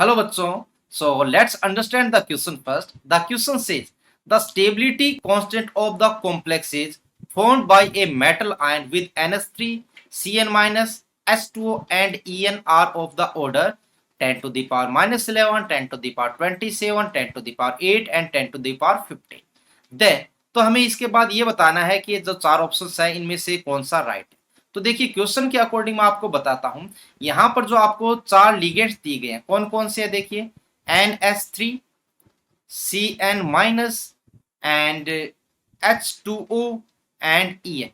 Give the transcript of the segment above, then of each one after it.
Hello bachcho. So let's understand the question first. The question says the stability constant of the complex is formed by a metal ion with NH3, Cn minus, H2O and En are of the order 10 to the power minus 11, 10 to the power 27, 10 to the power 8 and 10 to the power 15. Then तो हमें इसके बाद ये बताना है कि जो चार ऑप्शंस है इनमें से कौन सा राइट है। तो देखिए क्वेश्चन के अकॉर्डिंग मैं आपको बताता हूं। यहाँ पर जो आपको चार लिगेंड्स दिए गए हैं कौन कौन से है देखिए NH3, Cn minus and H2O and En।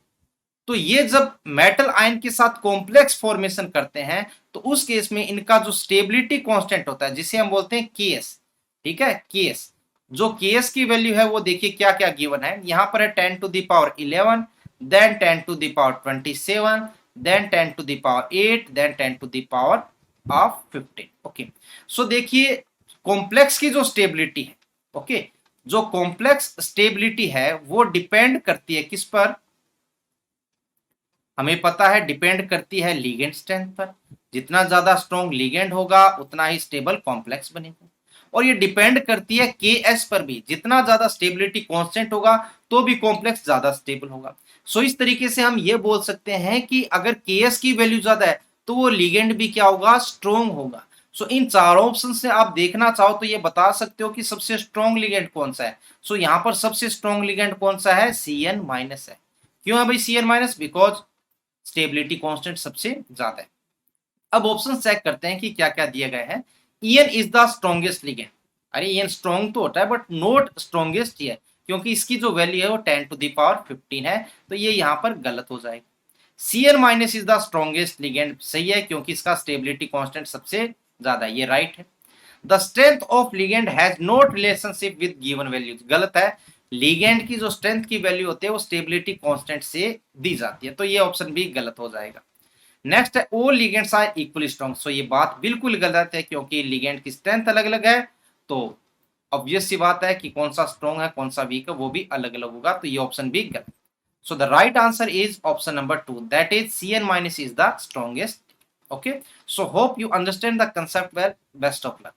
तो ये जब मेटल आयन के साथ कॉम्प्लेक्स फॉर्मेशन करते हैं तो उस केस में इनका जो स्टेबिलिटी कांस्टेंट होता है जिसे हम बोलते हैं Ks, ठीक है Ks। जो Ks की वैल्यू है वो देखिए क्या क्या गिवन है। यहाँ पर है 10 to the power 11, then 10 to the power 27, then 10 to the power 8, then 10 to the power of 15। Okay, so देखिए कॉम्प्लेक्स की जो स्टेबिलिटी है, ओके, जो कॉम्प्लेक्स स्टेबिलिटी है वो डिपेंड करती है किस पर, हमें पता है डिपेंड करती है लिगेंड स्ट्रेंथ पर। जितना ज्यादा स्ट्रॉन्ग लिगेंड होगा उतना ही स्टेबल कॉम्प्लेक्स बनेगा। और ये डिपेंड करती है Ks पर भी, जितना ज्यादा स्टेबिलिटी कांस्टेंट होगा तो भी कॉम्प्लेक्स ज्यादा स्टेबल होगा। सो इस तरीके से हम ये बोल सकते हैं कि अगर Ks की वैल्यू ज्यादा है तो वो लिगेंड भी क्या होगा, स्ट्रॉन्ग होगा। सो इन चारों ऑप्शन से आप देखना चाहो तो ये बता सकते हो कि सबसे स्ट्रॉन्ग लिगेंड कौन सा है। सो यहाँ पर सबसे स्ट्रॉन्ग लिगेंड कौन सा है, Cn माइनस है। क्यों है भाई Cn minus, because stability constant सबसे ज्यादा है। अब ऑप्शन चेक करते हैं कि क्या क्या दिया गया है। En is the strongest ligand. अरे En स्ट्रॉन्ग तो होता है बट नॉट स्ट्रॉन्गेस्ट ही है, क्योंकि इसकी जो वैल्यू है वो 10 टू द पावर 15 है, तो ये यहाँ पर गलत हो जाएगा। Cn minus is the strongest ligand, सही है, क्योंकि इसका स्टेबिलिटी कांस्टेंट सबसे ज्यादा है, ये राइट है। The strength of ligand has note relationship with given values, गलत है। लिगेंड की जो स्ट्रेंथ की वैल्यू होती है वो स्टेबिलिटी कांस्टेंट से दी जाती है, तो ये ऑप्शन भी गलत हो जाएगा। नेक्स्ट है all ligands are equally strong, so ये बात बिल्कुल गलत है, क्योंकि लिगेंड की स्ट्रेंथ अलग अलग है, तो ऑब्वियस सी बात है कि कौन सा स्ट्रॉन्ग है कौन सा वीक है वो भी अलग अलग होगा, तो ये ऑप्शन भी गलत। So the right answer is option number 2, that is Cn minus is the strongest. Okay, so hope you understand the concept well, best of luck.